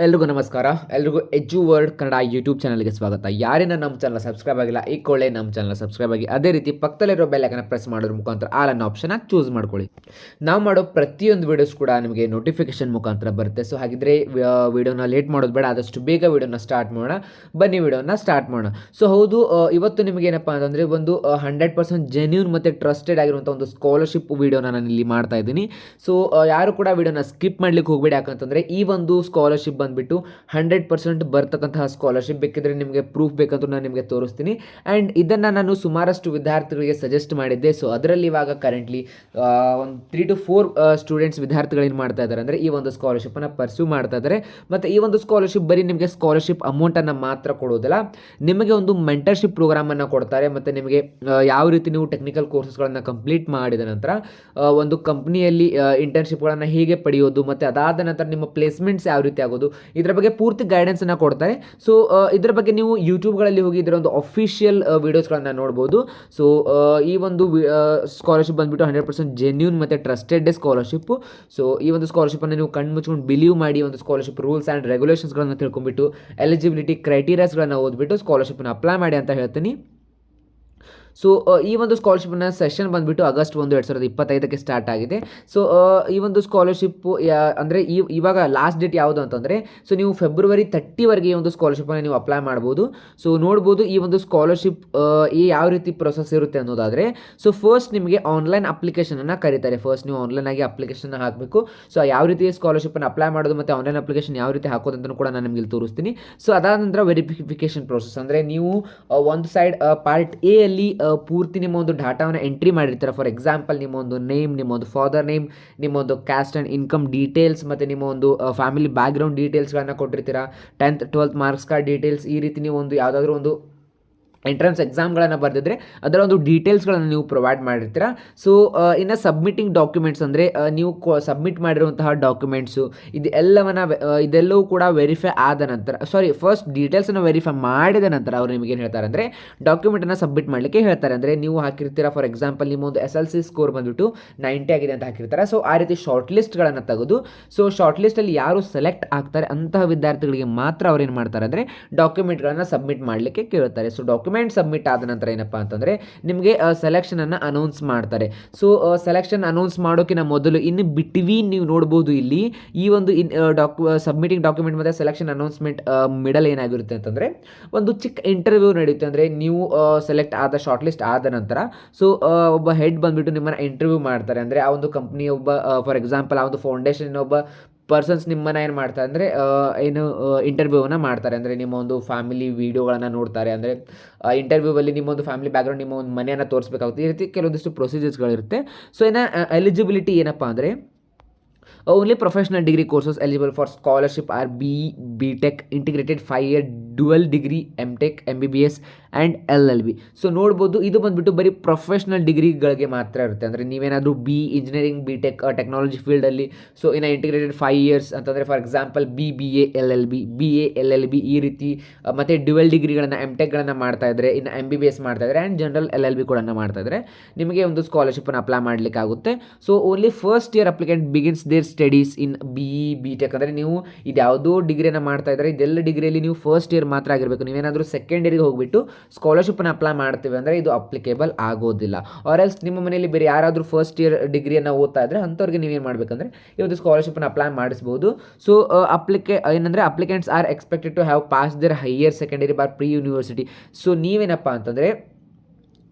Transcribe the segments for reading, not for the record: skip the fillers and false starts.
ಎಲ್ರಿಗೂ ನಮಸ್ಕಾರ. ಎಲ್ರಿಗೂ ಎಜು ವರ್ಡ್ ಕನ್ನಡ ಯೂಟ್ಯೂಬ್ ಚಾನಲ್ಗೆ ಸ್ವಾಗತ. ಯಾರೇನ ನಮ್ಮ ಚಾನಲ್ ಸಬ್ಸ್ಕ್ರೈಬ್ ಆಗಿಲ್ಲ ಈ ಕೊಳ್ಳೆ ನಮ್ಮ ಚಾನಲ್ ಸಬ್ಸ್ಕ್ರೈಬ್ ಆಗಿ, ಅದೇ ರೀತಿ ಪಕ್ಕದಲ್ಲಿರೋ ಬೆಲ್ ಐಕನ್ ಪ್ರೆಸ್ ಮಾಡೋದ್ರ ಮುಖಾಂತರ ಆಲ್ ಅನ್ನೋ ಆಪ್ಷನ್ ಚೂಸ್ ಮಾಡ್ಕೊಳ್ಳಿ. ನಾವು ಮಾಡೋ ಪ್ರತಿಯೊಂದು ವೀಡಿಯೋಸ್ ಕೂಡ ನಿಮಗೆ ನೋಟಿಫಿಕೇಶನ್ ಮುಖಾಂತರ ಬರುತ್ತೆ. ಸೊ ಹಾಗಿದ್ರೆ ವಿಡಿಯೋನ ಲೇಟ್ ಮಾಡೋದು ಬೇಡ, ಆದಷ್ಟು ಬೇಗ ವಿಡಿಯೋನ ಸ್ಟಾರ್ಟ್ ಮಾಡೋಣ. ಬನ್ನಿ ವಿಡಿಯೋನ ಸ್ಟಾರ್ಟ್ ಮಾಡೋಣ. ಸೊ ಹೌದು, ಇವತ್ತು ನಿಮಗೆ ಏನಪ್ಪ ಅಂತಂದರೆ ಒಂದು 100% ಜೆನ್ಯೂನ್ ಮತ್ತು ಟ್ರಸ್ಟೆಡ್ ಆಗಿರುವಂಥ ಒಂದು ಸ್ಕಾಲರ್ಶಿಪ್ ವೀಡಿಯೋನ ನಾನು ಇಲ್ಲಿ ಮಾಡ್ತಾ ಇದ್ದೀನಿ. ಸೊ ಯಾರು ಕೂಡ ವಿಡಿಯೋನ ಸ್ಕಿಪ್ ಮಾಡ್ಲಿಕ್ಕೆ ಹೋಗಬೇಡಿ, ಯಾಕಂತಂದರೆ ಈ ಒಂದು ಸ್ಕಾಲರ್ಶಿಪ್ ಬಂದುಬಿಟ್ಟು 100% ಬರ್ತಕ್ಕಂತಹ ಸ್ಕಾಲರ್ಶಿಪ್. ಬೇಕಿದ್ರೆ ನಿಮಗೆ ಪ್ರೂಫ್ ಬೇಕಂತೂ ನಾನು ನಿಮಗೆ ತೋರಿಸ್ತೀನಿ. ಆ್ಯಂಡ್ ಇದನ್ನು ನಾನು ಸುಮಾರಷ್ಟು ವಿದ್ಯಾರ್ಥಿಗಳಿಗೆ ಸಜೆಸ್ಟ್ ಮಾಡಿದ್ದೆ. ಸೊ ಅದರಲ್ಲಿ ಇವಾಗ ಕರೆಂಟ್ಲಿ ಒಂದು 3 to 4 ಸ್ಟೂಡೆಂಟ್ಸ್ ವಿದ್ಯಾರ್ಥಿಗಳು ಏನು ಮಾಡ್ತಾ ಇದ್ದಾರೆ ಅಂದರೆ ಈ ಒಂದು ಸ್ಕಾಲರ್ಶಿಪ್ಪನ್ನು ಪರ್ಸ್ಯೂ ಮಾಡ್ತಾ ಇದ್ದಾರೆ. ಮತ್ತು ಈ ಒಂದು ಸ್ಕಾಲರ್ಶಿಪ್ ಬರೀ ನಿಮಗೆ ಸ್ಕಾಲರ್ಶಿಪ್ ಅಮೌಂಟನ್ನು ಮಾತ್ರ ಕೊಡೋದಿಲ್ಲ, ನಿಮಗೆ ಒಂದು ಮೆಂಟರ್ಶಿಪ್ ಪ್ರೋಗ್ರಾಮನ್ನು ಕೊಡ್ತಾರೆ. ಮತ್ತು ನಿಮಗೆ ಯಾವ ರೀತಿ ನೀವು ಟೆಕ್ನಿಕಲ್ ಕೋರ್ಸಸ್ಗಳನ್ನು ಕಂಪ್ಲೀಟ್ ಮಾಡಿದ ನಂತರ ಒಂದು ಕಂಪ್ನಿಯಲ್ಲಿ ಇಂಟರ್ನ್ಶಿಪ್ಗಳನ್ನು ಹೇಗೆ ಪಡೆಯೋದು, ಮತ್ತು ಅದಾದ ನಂತರ ನಿಮ್ಮ ಪ್ಲೇಸ್ಮೆಂಟ್ಸ್ ಯಾವ ರೀತಿ ಆಗೋದು, ಇದರ ಬಗ್ಗೆ ಪೂರ್ತಿ ಗೈಡೆನ್ಸನ್ನು ಕೊಡ್ತಾರೆ. ಸೊ ಇದರ ಬಗ್ಗೆ ನೀವು ಯೂಟ್ಯೂಬ್ಗಳಲ್ಲಿ ಹೋಗಿ ಇದರ ಒಂದು ಅಫಿಷಿಯಲ್ ವೀಡಿಯೋಸ್ಗಳನ್ನು ನೋಡ್ಬೋದು. ಸೊ ಈ ಒಂದು ಸ್ಕಾಲರ್ಶಿಪ್ ಬಂದುಬಿಟ್ಟು 100% ಜೆನ್ಯೂನ್ ಮತ್ತು ಟ್ರಸ್ಟೆಡ್ ಸ್ಕಾಲರ್ಶಿಪ್ಪು. ಸೊ ಈ ಒಂದು ಸ್ಕಾಲರ್ಶಿಪ್ಪನ್ನು ನೀವು ಕಣ್ಣು ಮುಚ್ಕೊಂಡು ಬಿಲೀವ್ ಮಾಡಿ ಒಂದು ಸ್ಕಾಲರ್ಶಿಪ್ ರೂಲ್ಸ್ ಆ್ಯಂಡ್ ರೆಗ್ಯುಲೇಷನ್ಸ್ಗಳನ್ನು ತಿಳ್ಕೊಂಬಿಟ್ಟು ಎಲಿಜಿಬಿಲಿಟಿ ಕ್ರೈಟೀರಿಯಾಸ್ಗಳನ್ನು ಓದ್ಬಿಟ್ಟು ಸ್ಕಾಲರ್ಶಿಪ್ಪನ್ನು ಅಪ್ಲೈ ಮಾಡಿ ಅಂತ ಹೇಳ್ತೀನಿ. ಸೊ ಈ ಒಂದು ಸ್ಕಾಲರ್ಶಿಪ್ನ ಸೆಷನ್ ಬಂದುಬಿಟ್ಟು August 1, 2025 ಸ್ಟಾರ್ಟ್ ಆಗಿದೆ. ಸೊ ಈ ಒಂದು ಸ್ಕಾಲರ್ಶಿಪ್ಪು ಅಂದರೆ ಇವಾಗ ಲಾಸ್ಟ್ ಡೇಟ್ ಯಾವುದು ಅಂತಂದರೆ, ಸೊ ನೀವು February 30 ಈ ಒಂದು ಸ್ಕಾಲರ್ಶಿಪ್ಪನ್ನು ನೀವು ಅಪ್ಲೈ ಮಾಡ್ಬೋದು. ಸೊ ನೋಡ್ಬೋದು ಈ ಒಂದು ಸ್ಕಾಲರ್ಶಿಪ್ ಯಾವ ರೀತಿ ಪ್ರೊಸೆಸ್ ಇರುತ್ತೆ ಅನ್ನೋದಾದರೆ, ಸೊ ಫಸ್ಟ್ ನಿಮಗೆ ಆನ್ಲೈನ್ ಅಪ್ಲಿಕೇಶನನ್ನು ಕರೀತಾರೆ. ಫಸ್ಟ್ ನೀವು ಆನ್ಲೈನಾಗಿ ಅಪ್ಲಿಕೇಶನ್ನ ಹಾಕಬೇಕು. ಸೊ ಯಾವ ರೀತಿ ಸ್ಕಾಲರ್ಶಿಪ್ಪನ್ನು ಅಪ್ಲೈ ಮಾಡೋದು ಮತ್ತು ಆನ್ಲೈನ್ ಅಪ್ಲಿಕೇಶನ್ ಯಾವ ರೀತಿ ಹಾಕೋದು ಅಂತಲೂ ಕೂಡ ನಾನು ನಿಮಗೆ ಇಲ್ಲಿ ತೋರಿಸ್ತೀನಿ. ಸೊ ಅದಾದ ನಂತರ ವೆರಿಫಿಕೇಷನ್ ಪ್ರೊಸೆಸ್ ಅಂದರೆ ನೀವು ಒಂದು ಸೈಡ್ ಪಾರ್ಟ್ ಎ ಅಲ್ಲಿ ಪೂರ್ತಿ ನಿಮ್ಮ ಒಂದು ಡಾಟಾವನ್ನು ಎಂಟ್ರಿ ಮಾಡಿರ್ತಾರೆ. ಫಾರ್ ಎಕ್ಸಾಂಪಲ್ ನಿಮ್ಮ ಒಂದು ನೇಮ್, ನಿಮ್ಮ ಒಂದು ಫಾದರ್ ನೇಮ್, ನಿಮ್ಮ ಒಂದು ಕ್ಯಾಸ್ಟ್ ಆ್ಯಂಡ್ ಇನ್ಕಮ್ ಡೀಟೇಲ್ಸ್, ಮತ್ತು ನಿಮ್ಮ ಒಂದು ಫ್ಯಾಮಿಲಿ ಬ್ಯಾಕ್ಗ್ರೌಂಡ್ ಡೀಟೇಲ್ಸ್ಗಳನ್ನು ಕೊಟ್ಟಿರ್ತೀರಾ. 10th 12th marks card details, ಈ ರೀತಿ ನೀವು ಒಂದು ಯಾವುದಾದ್ರೂ ಒಂದು ಎಂಟ್ರೆನ್ಸ್ ಎಕ್ಸಾಮ್ಗಳನ್ನು ಬರೆದಿದ್ರೆ ಅದರ ಒಂದು ಡೀಟೇಲ್ಸ್ಗಳನ್ನು ನೀವು ಪ್ರೊವೈಡ್ ಮಾಡಿರ್ತೀರ. ಸೊ ಇನ್ನು ಸಬ್ಮಿಟಿಂಗ್ ಡಾಕ್ಯುಮೆಂಟ್ಸ್ ಅಂದರೆ ನೀವು ಸಬ್ಮಿಟ್ ಮಾಡಿರುವಂತಹ ಡಾಕ್ಯುಮೆಂಟ್ಸು ಇದೆಲ್ಲವೂ ಕೂಡ ವೆರಿಫೈ ಆದ ನಂತರ, ಫಸ್ಟ್ ಡೀಟೇಲ್ಸನ್ನು ವೆರಿಫೈ ಮಾಡಿದ ನಂತರ ಅವರು ನಿಮಗೆ ಏನು ಹೇಳ್ತಾರೆ ಅಂದರೆ ಡಾಕ್ಯುಮೆಂಟನ್ನು ಸಬ್ಮಿಟ್ ಮಾಡಲಿಕ್ಕೆ ಹೇಳ್ತಾರೆ. ಅಂದರೆ ನೀವು ಹಾಕಿರ್ತೀರ, ಫಾರ್ ಎಕ್ಸಾಂಪಲ್ ನಿಮ್ಮ ಒಂದು SLC ಸ್ಕೋರ್ ಬಂದುಬಿಟ್ಟು 90 ಆಗಿದೆ ಅಂತ ಹಾಕಿರ್ತಾರೆ. ಸೊ ಆ ರೀತಿ ಶಾರ್ಟ್ ಲಿಸ್ಟ್ಗಳನ್ನು ತೆಗೆದು, ಸೊ ಶಾರ್ಟ್ ಲಿಸ್ಟಲ್ಲಿ ಯಾರು ಸೆಲೆಕ್ಟ್ ಆಗ್ತಾರೆ ಅಂತಹ ವಿದ್ಯಾರ್ಥಿಗಳಿಗೆ ಮಾತ್ರ ಅವ್ರು ಏನು ಮಾಡ್ತಾರೆ ಅಂದರೆ ಡಾಕ್ಯುಮೆಂಟ್ಗಳನ್ನು ಸಬ್ಮಿಟ್ ಮಾಡಲಿಕ್ಕೆ ಕೇಳ್ತಾರೆ. ಸೊ ಡಾಕ್ಯುಮೆಂಟ್ ಸಬ್ಮಿಟ್ ಆದ ನಂತರ ಏನಪ್ಪ ಅಂತಂದರೆ ನಿಮಗೆ ಸೆಲೆಕ್ಷನನ್ನು ಅನೌನ್ಸ್ ಮಾಡ್ತಾರೆ. ಸೊ ಸೆಲೆಕ್ಷನ್ ಅನೌನ್ಸ್ ಮಾಡೋಕ್ಕಿಂತ ಮೊದಲು ಇನ್ನು ಬಿಟ್ವೀನ್ ನೀವು ನೋಡ್ಬೋದು ಇಲ್ಲಿ ಈ ಒಂದು ಸಬ್ಮಿಟಿಂಗ್ ಡಾಕ್ಯುಮೆಂಟ್ ಮತ್ತು ಸೆಲೆಕ್ಷನ್ ಅನೌನ್ಸ್ಮೆಂಟ್ ಮಿಡಲ್ ಏನಾಗಿರುತ್ತೆ ಅಂತಂದರೆ ಒಂದು ಚಿಕ್ಕ ಇಂಟರ್ವ್ಯೂ ನಡೆಯುತ್ತೆ. ಅಂದರೆ ನೀವು ಸೆಲೆಕ್ಟ್ ಆದ ಶಾರ್ಟ್ ಲಿಸ್ಟ್ ಆದ ನಂತರ ಸೊ ಒಬ್ಬ ಹೆಡ್ ಬಂದುಬಿಟ್ಟು ನಿಮ್ಮನ್ನು ಇಂಟರ್ವ್ಯೂ ಮಾಡ್ತಾರೆ. ಅಂದರೆ ಆ ಒಂದು ಕಂಪ್ನಿ ಒಬ್ಬ ಫಾರ್ ಎಕ್ಸಾಂಪಲ್ ಆ ಒಂದು ಫೌಂಡೇಶನ್ ಒಬ್ಬ ಪರ್ಸನ್ಸ್ ನಿಮ್ಮನ್ನು ಏನು ಮಾಡ್ತಾರೆ ಅಂದರೆ ಇಂಟರ್ವ್ಯೂವನ್ನು ಮಾಡ್ತಾರೆ. ಅಂದರೆ ನಿಮ್ಮ ಒಂದು ಫ್ಯಾಮಿಲಿ ವೀಡಿಯೋಗಳನ್ನು ನೋಡ್ತಾರೆ. ಅಂದರೆ ಇಂಟರ್ವ್ಯೂವಲ್ಲಿ ನಿಮ್ಮ ಒಂದು ಫ್ಯಾಮಿಲಿ ಬ್ಯಾಕ್ಗ್ರೌಂಡ್, ನಿಮ್ಮ ಒಂದು ಮನೆಯನ್ನು ತೋರಿಸ್ಬೇಕಾಗುತ್ತೆ. ಈ ರೀತಿ ಕೆಲವೊಂದಿಷ್ಟು ಪ್ರೊಸೀಜರ್ಸ್ಗಳಿರುತ್ತೆ. ಸೊ ಇನ್ನು ಎಲಿಜಿಬಿಲಿಟಿ ಏನಪ್ಪ ಅಂದರೆ only professional degree courses eligible for scholarship are BTech integrated 5-year dual degree MTech MBBS and LLB. So ನೋಡ್ಬೋದು ಇದು ಬಂದುಬಿಟ್ಟು ಬರೀ ಪ್ರೊಫೆಷ್ನಲ್ ಡಿಗ್ರಿಗಳಿಗೆ ಮಾತ್ರ ಇರುತ್ತೆ. ಅಂದರೆ ನೀವೇನಾದರೂ ಇಂಜಿನಿಯರಿಂಗ್ BTech ಟೆಕ್ನಾಲಜಿ ಫೀಲ್ಡಲ್ಲಿ, ಸೊ ಇನ್ನು ಇಂಟಿಗ್ರೇಟೆಡ್ 5 years ಅಂತಂದರೆ for example BBA LLB, BA LLB ಈ ರೀತಿ ಮತ್ತು ಡ್ಯುಯಲ್ ಡಿಗ್ರಿಗಳನ್ನು MTechಗಳನ್ನು ಮಾಡ್ತಾ ಇದ್ದರೆ, ಇನ್ನು MBBS ಮಾಡ್ತಾ ಇದ್ದಾರೆ ಆ್ಯಂಡ್ ಜನರಲ್ LLB ಕೂಡ ಮಾಡ್ತಾ ಇದ್ದಾರೆ, ನಿಮಗೆ ಒಂದು ಸ್ಕಾಲರ್ಶಿಪ್ಪನ್ನು ಅಪ್ಲೈ ಮಾಡಲಿಕ್ಕಾಗುತ್ತೆ. So only first year applicant begins their studies in BTech. ಅಂದರೆ ನೀವು ಇದು ಯಾವುದೋ ಡಿಗ್ರಿಯನ್ನು ಮಾಡ್ತಾ ಇದ್ದಾರೆ, ಇದೆಲ್ಲ ಡಿಗ್ರಿಯಲ್ಲಿ ನೀವು ಫಸ್ಟ್ ಇಯರ್ ಮಾತ್ರ ಆಗಿರಬೇಕು. ನೀವೇನಾದರೂ ಸೆಕೆಂಡ್ ಇಯರ್ಗೆ ಹೋಗ್ಬಿಟ್ಟು ಸ್ಕಾಲರ್ಶಿಪ್ಪನ್ನು ಅಪ್ಲೈ ಮಾಡ್ತೀವಿ ಅಂದರೆ ಇದು ಅಪ್ಲಿಕೇಬಲ್ ಆಗೋದಿಲ್ಲ. ಆರ್ ಎಲ್ಸ್ ನಿಮ್ಮ ಮನೆಯಲ್ಲಿ ಬೇರೆ ಯಾರಾದರೂ ಫಸ್ಟ್ ಇಯರ್ ಡಿಗ್ರಿಯನ್ನು ಓದ್ತಾ ಇದ್ದರೆ ಅಂಥವ್ರಿಗೆ ನೀವೇನು ಮಾಡಬೇಕಂದ್ರೆ ಈ ಒಂದು ಸ್ಕಾಲರ್ಶಿಪ್ಪನ್ನು ಅಪ್ಲೈ ಮಾಡಿಸ್ಬೋದು. ಸೊ ಏನಂದರೆ applicants are expected to have pass their higher secondary bar pre university. So ನೀವೇನಪ್ಪ ಅಂತಂದರೆ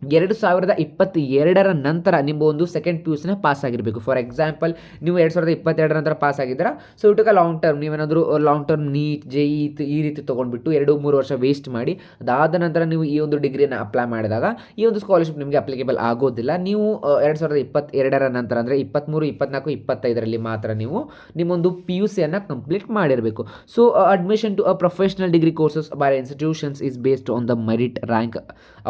2022 ನಂತರ ನಿಮ್ಮ ಒಂದು ಸೆಕೆಂಡ್ PUCನ ಪಾಸ್ ಆಗಿರಬೇಕು. ಫಾರ್ ಎಕ್ಸಾಂಪಲ್ ನೀವು 2022 ನಂತರ ಪಾಸ್ ಆಗಿದ್ದೀರಾ, ಸೊ ಇಟುಕ ಲಾಂಗ್ ಟರ್ಮ್ ನೀವೇನಾದರೂ ಲಾಂಗ್ ಟರ್ಮ್ ನೀಟ್ JEE ಈ ರೀತಿ ತೊಗೊಂಡ್ಬಿಟ್ಟು 2-3 ವರ್ಷ ವೇಸ್ಟ್ ಮಾಡಿ ಅದಾದ ನಂತರ ನೀವು ಈ ಒಂದು ಡಿಗ್ರಿನ ಅಪ್ಲೈ ಮಾಡಿದಾಗ ಈ ಒಂದು ಸ್ಕಾಲರ್ಶಿಪ್ ನಿಮಗೆ ಅಪ್ಲಿಕೇಬಲ್ ಆಗೋದಿಲ್ಲ. ನೀವು 2022 ನಂತರ ಅಂದರೆ 23, 24, 25 ಮಾತ್ರ ನೀವು ನಿಮ್ಮೊಂದು PUCಯನ್ನು ಕಂಪ್ಲೀಟ್ ಮಾಡಿರಬೇಕು. So admission to professional degree courses by institutions is based on the merit rank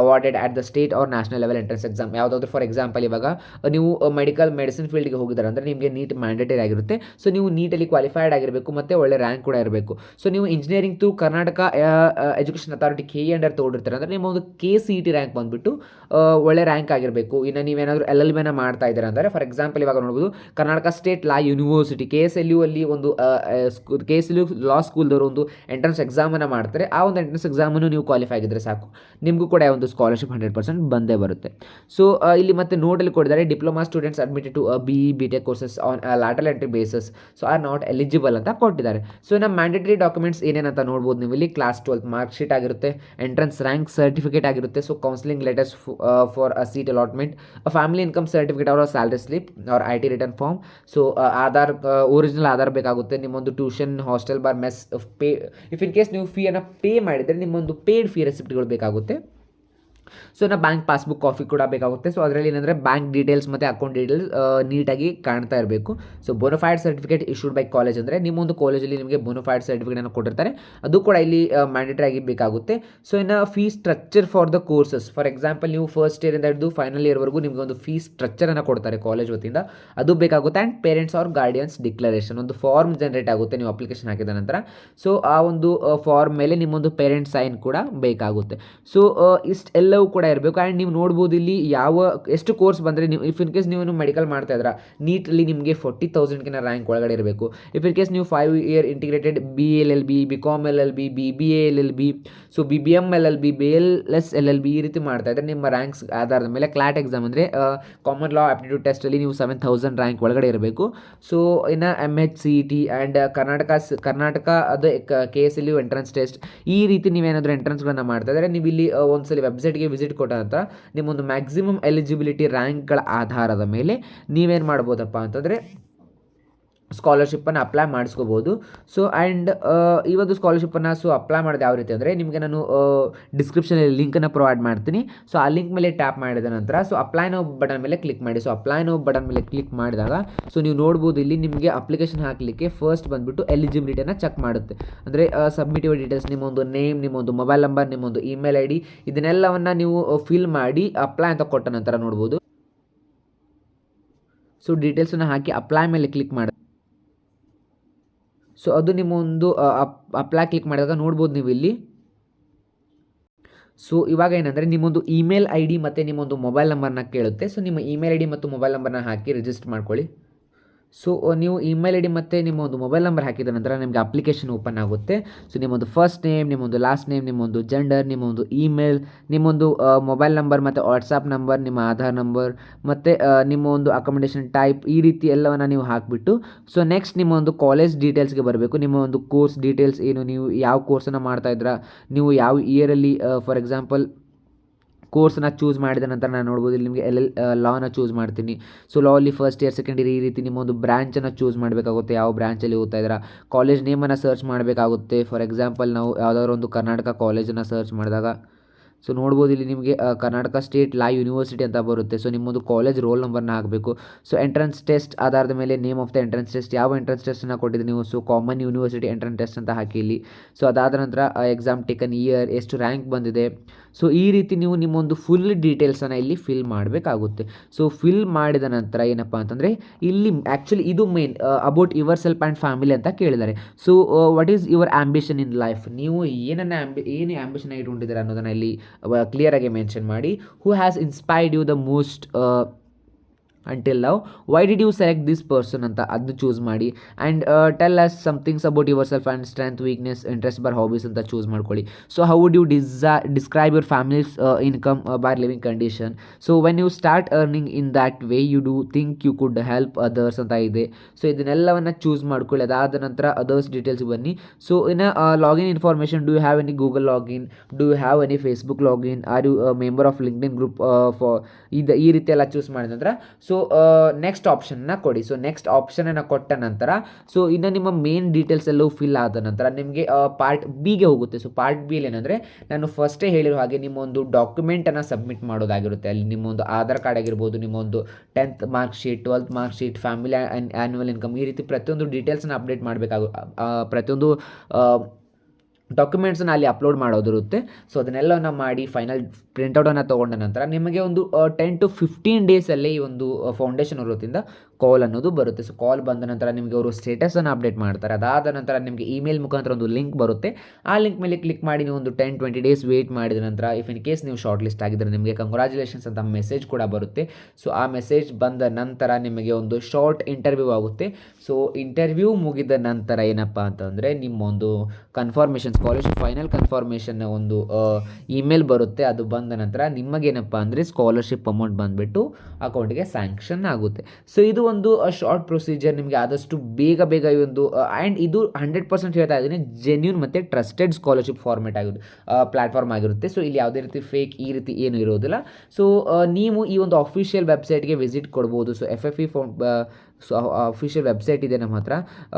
awarded at the state ಅವ್ರ ನ್ಯಾಷನಲ್ ಲೆವೆಲ್ ಎಂಟ್ರೆನ್ಸ್ ಎಕ್ಸಾಮ್ ಯಾವುದಾದ್ರು. ಫಾರ್ ಎಕ್ಸಾಂಪಲ್ ಇವಾಗ ನೀವು ಮೆಡಿಸಿನ್ ಫೀಲ್ಡ್ಗೆ ಹೋಗಿದ್ದಾರೆ ಅಂದರೆ ನಿಮಗೆ ನೀಟ್ ಮ್ಯಾಂಡೇಟರಿ ಆಗಿರುತ್ತೆ. ಸೊ ನೀವು ನೀಟಲ್ಲಿ ಕ್ವಾಲಿಫೈಡ್ ಆಗಿರಬೇಕು ಮತ್ತು ಒಳ್ಳೆ ರ್ಯಾಂಕ್ ಕೂಡ ಇರಬೇಕು. ಸೊ ನೀವು engineering through Karnataka education authority KE under ತೊಗೊಂಡಿರ್ತಾರೆ ಅಂದರೆ ನಿಮ್ಮ ಒಂದು KCET ರ್ಯಾಂಕ್ ಬಂದುಬಿಟ್ಟು ಒಳ್ಳೆ ರ್ಯಾಂಕ್ ಆಗಿರಬೇಕು. ಇನ್ನು ನೀವೇನಾದರೂ LLB ಮಾಡ್ತಾ ಇದ್ದೀರಾ ಅಂದರೆ ಫಾರ್ ಎಕ್ಸಾಂಪಲ್ ಇವಾಗ ನೋಡ್ಬೋದು ಕರ್ನಾಟಕ ಸ್ಟೇಟ್ ಲಾ ಯೂನಿವರ್ಸಿಟಿ KSLU ಅಲ್ಲಿ ಒಂದು KSLU ಲಾ ಸ್ಕೂಲ್ದವರು ಒಂದು ಎಂಟ್ರೆನ್ಸ್ ಎಕ್ಸಾಮನ್ನು ಮಾಡ್ತಾರೆ. ಆ ಒಂದು ಎಂಟ್ರೆನ್ಸ್ ಎಕ್ಸಾಮನ್ನು ನೀವು ಕ್ವಾಲಿಫೈ ಆಗಿದ್ದರೆ ಸಾಕು, ನಿಮಗೂ ಕೂಡ ಒಂದು ಸ್ಕಾಲರ್ಶಿಪ್ 100% ಬಂದೇ ಬರುತ್ತೆ. ಸೊ ಇಲ್ಲಿ ಮತ್ತೆ ನೋಟಲ್ಲಿ ಕೊಟ್ಟಿದ್ದಾರೆ diploma students admitted to BE BTech courses on lateral entry bases so are not eligible ಅಂತ ಕೊಟ್ಟಿದ್ದಾರೆ. ಸೊ ಇನ್ನು ಮ್ಯಾಂಡೇಟರಿ ಡಾಕ್ಯುಮೆಂಟ್ಸ್ ಏನೇನಂತ ನೋಡ್ಬೋದು ನೀವು ಇಲ್ಲಿ. ಕ್ಲಾಸ್ 12 ಮಾರ್ಕ್ ಶೀಟ್ ಆಗಿರುತ್ತೆ, ಎಂಟ್ರೆನ್ಸ್ ರ್ಯಾಂಕ್ ಸರ್ಟಿಫಿಕೇಟ್ ಆಗಿರುತ್ತೆ, so counselling letters for a seat allotment, family income certificate ಅವರ salary slip ಅವ್ರ IT return form, so Aadhaar original Aadhaar ಬೇಕಾಗುತ್ತೆ, ನಿಮ್ಮೊಂದು tuition hostel bar mess pay if in case ನೀವು ಫೀಯನ್ನು pay ಮಾಡಿದರೆ ನಿಮ್ಮೊಂದು ಪೇಡ್ ಫೀ ರೆಸಿಪ್ಟ್ಗಳು ಬೇಕಾಗುತ್ತೆ. ಸೊ ಇನ್ನು ಬ್ಯಾಂಕ್ ಪಾಸ್ಬುಕ್ ಕಾಪಿ ಕೂಡ ಬೇಕಾಗುತ್ತೆ. ಸೊ ಅದರಲ್ಲಿ ಏನಂದರೆ ಬ್ಯಾಂಕ್ ಡೀಟೇಲ್ಸ್ ಮತ್ತು ಅಕೌಂಟ್ ಡೀಟೇಲ್ಸ್ ನೀಟಾಗಿ ಕಾಣ್ತಾ ಇರಬೇಕು. So bona fide certificate issued by college ಅಂದರೆ ನಿಮ್ಮೊಂದು ಕಾಲೇಜಲ್ಲಿ ನಿಮಗೆ ಬೋನಫೈಡ್ ಸರ್ಟಿಫಿಕೇಟನ್ನು ಕೊಟ್ಟಿರ್ತಾರೆ, ಅದು ಕೂಡ ಇಲ್ಲಿ ಮ್ಯಾಂಡೇಟರಿ ಆಗಿ ಬೇಕಾಗುತ್ತೆ. ಸೊ ಇನ್ನು fee structure for the courses, for example ನೀವು ಫಸ್ಟ್ ಇಯರಿಂದ ಹಿಡಿದು ಫೈನಲ್ ಇಯರ್ವರೆಗೂ ನಿಮಗೆ ಒಂದು ಫೀ ಸ್ಟ್ರಕ್ಚರನ್ನು ಕೊಡ್ತಾರೆ ಕಾಲೇಜ್ ವತಿಯಿಂದ, ಅದು ಬೇಕಾಗುತ್ತೆ. And parents are guardians declaration ಒಂದು ಫಾರ್ಮ್ ಜನರೇಟ್ ಆಗುತ್ತೆ ನೀವು ಅಪ್ಲಿಕೇಶನ್ ಹಾಕಿದ ನಂತರ. ಸೊ ಆ ಒಂದು ಫಾರ್ಮ್ ಮೇಲೆ ನಿಮ್ಮೊಂದು ಪೇರೆಂಟ್ ಸೈನ್ ಕೂಡ ಬೇಕಾಗುತ್ತೆ. ಸೊ ಇಷ್ಟೆಲ್ಲವೂ ಕೂಡ ಇರಬೇಕು. ಆ್ಯಂಡ್ ನೀವು ನೋಡ್ಬೋದು ಇಲ್ಲಿ ಎಷ್ಟು ಕೋರ್ಸ್ ಬಂದರೆ ನೀವು ಇಫ್ ಇನ್ ಕೇಸ್ ನೀವು ಮೆಡಿಕಲ್ ಮಾಡ್ತಾ ಇದ್ದೀರಾ ನೀಟಲ್ಲಿ ನಿಮಗೆ 40,000ಗಿನ ರ್ಯಾಂಕ್ ಒಳಗಡೆ ಇರಬೇಕು. ಇಫ್ ಇನ್ ಕೇಸ್ ನೀವು 5 year integrated BLLB BCom LLB BBA LLB so BBM LLB BLS LLB ಈ ರೀತಿ ಮಾಡ್ತಾ ಇದ್ದರೆ ನಿಮ್ಮ ರ್ಯಾಂಕ್ಸ್ ಆಧಾರದ ಮೇಲೆ ಕ್ಲಾಟ್ ಎಕ್ಸಾಮ್ ಅಂದರೆ ಕಾಮನ್ ಲಾ ಆಪ್ಟಿಟ್ಯೂಡ್ ಟೆಸ್ಟಲ್ಲಿ ನೀವು 7,000 ರ್ಯಾಂಕ್ ಒಳಗಡೆ ಇರಬೇಕು. ಸೊ ಇನ್ನು MHCET ಆ್ಯಂಡ್ ಕರ್ನಾಟಕ ಅದು KSLU ಎಂಟ್ರೆನ್ಸ್ ಟೆಸ್ಟ್ ಈ ರೀತಿ ನೀವೇನಾದರೂ ಎಂಟ್ರೆನ್ಸ್ಗಳನ್ನು ಮಾಡ್ತಾ ಇದ್ದರೆ ನೀವು ಇಲ್ಲಿ ಒಂದ್ಸಲಿ ವೆಬ್ಸೈಟ್ಗೆ ವಿಸಿಟ್ ಕೊಟ್ಟ ನಂತರ ನಿಮ್ಮೊಂದು ಮ್ಯಾಕ್ಸಿಮಮ್ ಎಲಿಜಿಬಿಲಿಟಿ ರ್ಯಾಂಕ್ಗಳ ಆಧಾರದ ಮೇಲೆ ನೀವೇನು ಮಾಡ್ಬೋದಪ್ಪ ಅಂತಂದರೆ ಸ್ಕಾಲರ್ಶಿಪ್ಪನ್ನು ಅಪ್ಲೈ ಮಾಡಿಸ್ಕೋಬೋದು. ಸೊ ಆ್ಯಂಡ್ ಈ ಒಂದು ಸ್ಕಾಲರ್ಶಿಪ್ಪನ್ನು ಅಪ್ಲೈ ಮಾಡೋದು ಯಾವ ರೀತಿ ಅಂದರೆ ನಿಮಗೆ ನಾನು ಡಿಸ್ಕ್ರಿಪ್ಷನಲ್ಲಿ ಲಿಂಕನ್ನು ಪ್ರೊವೈಡ್ ಮಾಡ್ತೀನಿ. ಸೊ ಆ ಲಿಂಕ್ ಮೇಲೆ ಟ್ಯಾಪ್ ಮಾಡಿದ ನಂತರ ಸೊ ಅಪ್ಲೈ ನೌ ಬಟನ್ ಮೇಲೆ ಕ್ಲಿಕ್ ಮಾಡಿ. ಸೊ ಅಪ್ಲೈ ನೌ ಬಟನ್ ಮೇಲೆ ಕ್ಲಿಕ್ ಮಾಡಿದಾಗ ಸೊ ನೀವು ನೋಡ್ಬೋದು ಇಲ್ಲಿ ನಿಮಗೆ ಅಪ್ಲಿಕೇಶನ್ ಹಾಕಲಿಕ್ಕೆ ಫಸ್ಟ್ ಬಂದುಬಿಟ್ಟು ಎಲಿಜಿಬಿಲಿಟಿಯನ್ನು ಚೆಕ್ ಮಾಡುತ್ತೆ. ಅಂದರೆ ಸಬ್ಮಿಟ್ ಯುವರ್ ಡೀಟೇಲ್ಸ್, ನಿಮ್ಮೊಂದು ನೇಮ್, ನಿಮ್ಮೊಂದು ಮೊಬೈಲ್ ನಂಬರ್, ನಿಮ್ಮೊಂದು ಇಮೇಲ್ ID ಇದನ್ನೆಲ್ಲವನ್ನು ನೀವು ಫಿಲ್ ಮಾಡಿ ಅಪ್ಲೈ ಅಂತ ಕೊಟ್ಟ ನಂತರ ನೋಡ್ಬೋದು. ಸೊ ಡೀಟೇಲ್ಸನ್ನು ಹಾಕಿ ಅಪ್ಲೈ ಮೇಲೆ ಕ್ಲಿಕ್ ಮಾಡಿ. ಸೊ ಅದು ನಿಮ್ಮೊಂದು ಅಪ್ಲೈ ಕ್ಲಿಕ್ ಮಾಡಿದಾಗ ನೋಡ್ಬೋದು ನೀವು ಇಲ್ಲಿ. ಸೊ ಇವಾಗ ಏನಂದರೆ ನಿಮ್ಮೊಂದು ಇಮೇಲ್ ID ಮತ್ತು ನಿಮ್ಮೊಂದು ಮೊಬೈಲ್ ನಂಬರ್ನ ಕೇಳುತ್ತೆ. ಸೊ ನಿಮ್ಮ ಇಮೇಲ್ ID ಮತ್ತು ಮೊಬೈಲ್ ನಂಬರ್ನ ಹಾಕಿ ರಿಜಿಸ್ಟರ್ ಮಾಡ್ಕೊಳ್ಳಿ. ಸೊ ನೀವು ಇಮೇಲ್ ID ಮತ್ತು ನಿಮ್ಮೊಂದು ಮೊಬೈಲ್ ನಂಬರ್ ಹಾಕಿದ ನಂತರ ನಿಮಗೆ ಅಪ್ಲಿಕೇಶನ್ ಓಪನ್ ಆಗುತ್ತೆ. ಸೊ ನಿಮ್ಮೊಂದು ಫಸ್ಟ್ ನೇಮ್, ನಿಮ್ಮೊಂದು ಲಾಸ್ಟ್ ನೇಮ್, ನಿಮ್ಮೊಂದು ಜೆಂಡರ್, ನಿಮ್ಮೊಂದು ಇಮೇಲ್, ನಿಮ್ಮೊಂದು ಮೊಬೈಲ್ ನಂಬರ್ ಮತ್ತು ವಾಟ್ಸಪ್ ನಂಬರ್, ನಿಮ್ಮ ಆಧಾರ್ ನಂಬರ್ ಮತ್ತು ನಿಮ್ಮ ಒಂದು ಅಕಾಮಿಡೇಷನ್ ಟೈಪ್ ಈ ರೀತಿ ಎಲ್ಲವನ್ನು ನೀವು ಹಾಕಿಬಿಟ್ಟು ಸೊ ನೆಕ್ಸ್ಟ್ ನಿಮ್ಮ ಒಂದು ಕಾಲೇಜ್ ಡೀಟೇಲ್ಸ್ಗೆ ಬರಬೇಕು. ನಿಮ್ಮ ಒಂದು ಕೋರ್ಸ್ ಡೀಟೇಲ್ಸ್ ಏನು, ನೀವು ಯಾವ ಕೋರ್ಸನ್ನು ಮಾಡ್ತಾಯಿದ್ದೀರಾ, ನೀವು ಯಾವ ಇಯರಲ್ಲಿ ಫಾರ್ ಎಕ್ಸಾಂಪಲ್ ಕೋರ್ಸನ್ನ ಚೂಸ್ ಮಾಡಿದ ನಂತರ ನಾನು ನೋಡ್ಬೋದು ಇಲ್ಲಿ ನಿಮಗೆ ಲಾನ ಚೂಸ್ ಮಾಡ್ತೀನಿ. ಸೊ ಲಾ ಅಲ್ಲಿ ಫಸ್ಟ್ ಇಯರ್ ಸೆಕೆಂಡ್ ಇಯರ್ ಈ ರೀತಿ ನಿಮ್ಮೊಂದು ಬ್ರ್ಯಾಂಚನ್ನು ಚೂಸ್ ಮಾಡಬೇಕಾಗುತ್ತೆ, ಯಾವ ಬ್ರ್ಯಾಂಚಲ್ಲಿ ಓದ್ತಾ ಇದ್ದೀರಾ. ಕಾಲೇಜ್ ನೇಮನ್ನು ಸರ್ಚ್ ಮಾಡಬೇಕಾಗುತ್ತೆ. ಫಾರ್ ಎಕ್ಸಾಂಪಲ್ ನಾವು ಯಾವುದಾದ್ರು ಒಂದು ಕರ್ನಾಟಕ ಕಾಲೇಜನ್ನು ಸರ್ಚ್ ಮಾಡಿದಾಗ ಸೊ ನೋಡ್ಬೋದು ಇಲ್ಲಿ ನಿಮಗೆ ಕರ್ನಾಟಕ ಸ್ಟೇಟ್ ಲಾ ಯೂನಿವರ್ಸಿಟಿ ಅಂತ ಬರುತ್ತೆ. ಸೊ ನಿಮ್ಮೊಂದು ಕಾಲೇಜ್ ರೋಲ್ ನಂಬರ್ನ ಹಾಕಬೇಕು. ಸೊ ಎಂಟ್ರೆನ್ಸ್ ಟೆಸ್ಟ್ ಆಧಾರದ ಮೇಲೆ name of the entrance test, ಯಾವ ಎಂಟ್ರೆನ್ಸ್ ಟೆಸ್ಟನ್ನು ಕೊಟ್ಟಿದ್ದೀವಿ ನೀವು. So common university entrance test ಅಂತ ಹಾಕಿ ಇಲ್ಲಿ. ಸೊ ಅದಾದ ನಂತರ ಎಕ್ಸಾಮ್ ಟೇಕನ್ ಇಯರ್, ಎಷ್ಟು ರ್ಯಾಂಕ್ ಬಂದಿದೆ. ಸೊ ಈ ರೀತಿ ನೀವು ನಿಮ್ಮೊಂದು ಫುಲ್ ಡೀಟೇಲ್ಸನ್ನು ಇಲ್ಲಿ ಫಿಲ್ ಮಾಡಬೇಕಾಗುತ್ತೆ. ಸೊ ಫಿಲ್ ಮಾಡಿದ ನಂತರ ಏನಪ್ಪ ಅಂತಂದರೆ ಇಲ್ಲಿ ಆ್ಯಕ್ಚುಲಿ ಇದು main about yourself and family ಅಂತ ಕೇಳಿದ್ದಾರೆ. So what is your ambition in life, ನೀವು ಏನು ಆ್ಯಂಬಿಷನ್ ಇಟ್ಕೊಂಡಿದ್ದೀರಾ ಅನ್ನೋದನ್ನು ಇಲ್ಲಿ ಕ್ಲಿಯರ್ ಆಗಿ ಮೆನ್ಷನ್ ಮಾಡಿ. Who has inspired you the most until now, why did you select this person ಅಂತ ಅದನ್ನು ಚೂಸ್ ಮಾಡಿ. And tell us somethings about yourself and strength, weakness, interest bar hobbies ಅಂತ choose ಮಾಡ್ಕೊಳ್ಳಿ. So how would you describe your families income bar living condition. So when you start earning in that way you do think you could help others ಅಂತ ಇದೆ. ಸೊ ಇದನ್ನೆಲ್ಲವನ್ನು choose ಮಾಡ್ಕೊಳ್ಳಿ. ಅದಾದ ನಂತರ others details ಬನ್ನಿ. ಸೊ ಇನ್ನು login information, do you have any Google login, do you have any Facebook login, are you member of LinkedIn group for ಈ ರೀತಿ ಎಲ್ಲ ಚೂಸ್ ಮಾಡಿದ ನಂತರ ಸೊ ನೆಕ್ಸ್ಟ್ ಆಪ್ಷನ್ನ ಕೊಡಿ. ಸೊ ನೆಕ್ಸ್ಟ್ ಆಪ್ಷನನ್ನು ಕೊಟ್ಟ ನಂತರ ಸೊ ಇನ್ನು ನಿಮ್ಮ ಮೇನ್ ಡೀಟೇಲ್ಸ್ ಎಲ್ಲವೂ ಫಿಲ್ ಆದ ನಂತರ ನಿಮಗೆ ಪಾರ್ಟ್ ಬಿಗೆ ಹೋಗುತ್ತೆ. ಸೊ ಪಾರ್ಟ್ ಬಿಯಲ್ಲಿ ಏನಂದರೆ ನಾನು ಫಸ್ಟೇ ಹೇಳಿರೋ ಹಾಗೆ ನಿಮ್ಮೊಂದು ಡಾಕ್ಯುಮೆಂಟನ್ನು ಸಬ್ಮಿಟ್ ಮಾಡೋದಾಗಿರುತ್ತೆ. ಅಲ್ಲಿ ನಿಮ್ಮೊಂದು ಆಧಾರ್ ಕಾರ್ಡ್ ಆಗಿರ್ಬೋದು, ನಿಮ್ಮೊಂದು 10th mark sheet, 12th mark sheet, family annual income ಈ ರೀತಿ ಪ್ರತಿಯೊಂದು ಡೀಟೇಲ್ಸನ್ನು ಅಪ್ಡೇಟ್ ಮಾಡಬೇಕಾಗುತ್ತೆ. ಪ್ರತಿಯೊಂದು ಡಾಕ್ಯುಮೆಂಟ್ಸನ್ನ ಅಲ್ಲಿ ಅಪ್ಲೋಡ್ ಮಾಡೋದಿರುತ್ತೆ. ಸೊ ಅದನ್ನೆಲ್ಲವನ್ನು ಮಾಡಿ ಫೈನಲ್ ಪ್ರಿಂಟೌಟನ್ನು ತೊಗೊಂಡ ನಂತರ ನಿಮಗೆ ಒಂದು 10 to 15 ಡೇಸಲ್ಲಿ ಈ ಒಂದು ಫೌಂಡೇಶನ್ ವೃತ್ತಿಯಿಂದ ಕಾಲ್ ಅನ್ನೋದು ಬರುತ್ತೆ. ಸೊ ಕಾಲ್ ಬಂದ ನಂತರ ನಿಮಗೆ ಅವರು ಸ್ಟೇಟಸನ್ನು ಅಪ್ಡೇಟ್ ಮಾಡ್ತಾರೆ. ಅದಾದ ನಂತರ ನಿಮಗೆ ಇಮೇಲ್ ಮುಖಾಂತರ ಒಂದು ಲಿಂಕ್ ಬರುತ್ತೆ. ಆ ಲಿಂಕ್ ಮೇಲೆ ಕ್ಲಿಕ್ ಮಾಡಿ ನೀವು ಒಂದು 10-20 ಡೇಸ್ ವೇಟ್ ಮಾಡಿದ ನಂತರ ಇಫ್ ಇನ್ ಕೇಸ್ ನೀವು ಶಾರ್ಟ್ ಲಿಸ್ಟ್ ಆಗಿದ್ದರೆ ನಿಮಗೆ ಕಂಗ್ರ್ಯಾಚುಲೇಷನ್ಸ್ ಅಂತ ಮೆಸೇಜ್ ಕೂಡ ಬರುತ್ತೆ. ಸೊ ಆ ಮೆಸೇಜ್ ಬಂದ ನಂತರ ನಿಮಗೆ ಒಂದು ಶಾರ್ಟ್ ಇಂಟರ್ವ್ಯೂ ಆಗುತ್ತೆ. ಸೊ ಇಂಟರ್ವ್ಯೂ ಮುಗಿದ ನಂತರ ಏನಪ್ಪ ಅಂತಂದರೆ ನಿಮ್ಮ ಒಂದು ಕನ್ಫರ್ಮೇಷನ್ ಸ್ಕಾಲರ್ಶಿಪ್ ಫೈನಲ್ ಕನ್ಫರ್ಮೇಷನ್ ಒಂದು ಇಮೇಲ್ ಬರುತ್ತೆ. ಅದು ಬಂದ ನಂತರ ನಿಮಗೇನಪ್ಪ ಅಂದರೆ ಸ್ಕಾಲರ್ಶಿಪ್ ಅಮೌಂಟ್ ಬಂದುಬಿಟ್ಟು ಅಕೌಂಟಿಗೆ ಸ್ಯಾಂಕ್ಷನ್ ಆಗುತ್ತೆ. ಸೊ ಇದು ಒಂದು ಶಾರ್ಟ್ ಪ್ರೊಸೀಜರ್. ನಿಮಗೆ ಆದಷ್ಟು ಬೇಗ ಈ ಒಂದು ಆ್ಯಂಡ್ ಇದು 100% ಹೇಳ್ತಾ ಇದ್ದೀನಿ ಜೆನ್ಯೂನ್ ಮತ್ತು ಟ್ರಸ್ಟೆಡ್ ಸ್ಕಾಲರ್ಶಿಪ್ ಫಾರ್ಮೇಟ್ ಪ್ಲ್ಯಾಟ್ಫಾರ್ಮ್ ಆಗಿರುತ್ತೆ. ಸೊ ಇಲ್ಲಿ ಯಾವುದೇ ರೀತಿ ಫೇಕ್ ಈ ರೀತಿ ಏನು ಇರೋದಿಲ್ಲ. ಸೊ ನೀವು ಈ ಒಂದು ಅಫಿಷಿಯಲ್ ವೆಬ್ಸೈಟ್ಗೆ ವಿಸಿಟ್ ಕೊಡ್ಬೋದು. ಸೊ FFE ಅಫಿಷಿಯಲ್ ವೆಬ್ಸೈಟ್ ಇದೆ ನಮ್ಮ ಹತ್ರ.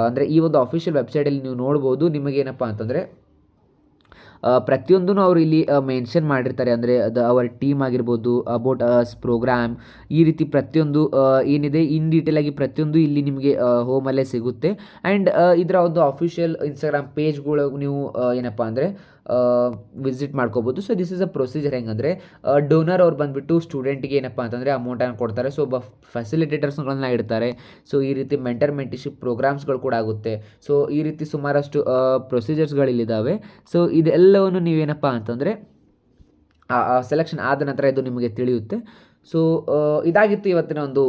ಅಂದರೆ ಈ ಒಂದು ಅಫಿಷಿಯಲ್ ವೆಬ್ಸೈಟಲ್ಲಿ ನೀವು ನೋಡ್ಬೋದು. ನಿಮಗೇನಪ್ಪ ಅಂತಂದರೆ ಪ್ರತಿಯೊಂದೂ ಅವರು ಇಲ್ಲಿ ಮೆನ್ಷನ್ ಮಾಡಿರ್ತಾರೆ. ಅಂದರೆ ಅವರ್ ಟೀಮ್ ಆಗಿರ್ಬೋದು, ಅಬೌಟ್ ಅಸ್ ಪ್ರೋಗ್ರಾಮ್, ಈ ರೀತಿ ಪ್ರತಿಯೊಂದು ಏನಿದೆ ಇನ್ ಡೀಟೇಲಾಗಿ ಪ್ರತಿಯೊಂದು ಇಲ್ಲಿ ನಿಮಗೆ ಹೋಮಲ್ಲೇ ಸಿಗುತ್ತೆ. ಆ್ಯಂಡ್ ಇದರ ಒಂದು ಅಫಿಷಿಯಲ್ ಇನ್ಸ್ಟಾಗ್ರಾಮ್ ಪೇಜ್ಗಳು ನೀವು ಏನಪ್ಪ ಅಂದರೆ ವಿಸಿಟ್ ಮಾಡ್ಕೋಬೋದು. So this is a procedure. ಹೆಂಗಂದರೆ ಡೋನರ್ ಅವ್ರು ಬಂದುಬಿಟ್ಟು ಸ್ಟೂಡೆಂಟಿಗೆ ಏನಪ್ಪ ಅಂತಂದರೆ ಅಮೌಂಟನ್ನು ಕೊಡ್ತಾರೆ. ಸೊ ಫೆಸಿಲಿಟೇಟರ್ಸ್ಗಳನ್ನ ಇಡ್ತಾರೆ. ಸೊ ಈ ರೀತಿ ಮೆಂಟರ್ಶಿಪ್ ಪ್ರೋಗ್ರಾಮ್ಸ್ಗಳು ಕೂಡ ಆಗುತ್ತೆ. ಸೊ ಈ ರೀತಿ ಸುಮಾರಷ್ಟು ಪ್ರೊಸೀಜರ್ಸ್ಗಳಿದ್ದಾವೆ. ಸೊ ಇದೆಲ್ಲವನ್ನು ನೀವೇನಪ್ಪ ಅಂತಂದರೆ ಸೆಲೆಕ್ಷನ್ ಆದ ನಂತರ ಇದು ನಿಮಗೆ ತಿಳಿಯುತ್ತೆ. ಸೊ ಇದಾಗಿತ್ತು ಇವತ್ತಿನ ಒಂದು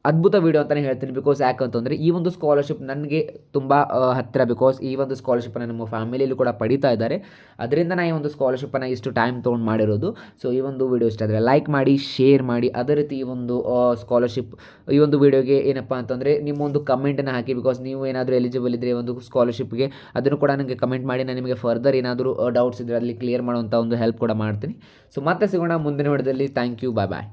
ಅದ್ಭುತ ವೀಡಿಯೋ ಅಂತಲೇ ಹೇಳ್ತೀನಿ. ಬಿಕಾಸ್ ಯಾಕಂತಂದರೆ ಈ ಒಂದು ಸ್ಕಾಲರ್ಶಿಪ್ ನನಗೆ ತುಂಬ ಹತ್ತಿರ. ಬಿಕಾಸ್ ಈ ಒಂದು ಸ್ಕಾಲರ್ಶಿಪ್ಪನ್ನು ನಮ್ಮ ಫ್ಯಾಮಿಲಿಯಲ್ಲಿ ಕೂಡ ಪಡೀತಾ ಇದ್ದಾರೆ. ಅದರಿಂದ ನಾನು ಈ ಒಂದು ಸ್ಕಾಲರ್ಶಿಪ್ಪನ್ನು ಇಷ್ಟು ಟೈಮ್ ತೊಗೊಂಡು ಮಾಡಿರೋದು. ಸೊ ಈ ಒಂದು ವೀಡಿಯೋ ಇಷ್ಟ ಆದರೆ ಲೈಕ್ ಮಾಡಿ, ಶೇರ್ ಮಾಡಿ. ಅದೇ ರೀತಿ ಈ ಒಂದು ಸ್ಕಾಲರ್ಶಿಪ್ ಈ ಒಂದು ವೀಡಿಯೋಗೆ ಏನಪ್ಪ ಅಂತಂದರೆ ನಿಮ್ಮೊಂದು ಕಮೆಂಟನ್ನು ಹಾಕಿ. ಬಿಕಾಸ್ ನೀವು ಏನಾದರೂ ಎಲಿಜಿಬಲ್ ಇದ್ದರೆ ಒಂದು ಸ್ಕಾಲರ್ಶಿಪ್ಗೆ ಅದನ್ನು ಕೂಡ ನನಗೆ ಕಮೆಂಟ್ ಮಾಡಿ. ನಾನು ನಿಮಗೆ ಫರ್ದರ್ ಏನಾದರೂ ಡೌಟ್ಸ್ ಇದ್ದರೆ ಅಲ್ಲಿ ಕ್ಲಿಯರ್ ಮಾಡುವಂಥ ಒಂದು ಹೆಲ್ಪ್ ಕೂಡ ಮಾಡ್ತೀನಿ. ಸೊ ಮತ್ತೆ ಸಿಗೋಣ ಮುಂದಿನ ವಿಡಿಯೋದಲ್ಲಿ. Thank you. ಬಾಯ್.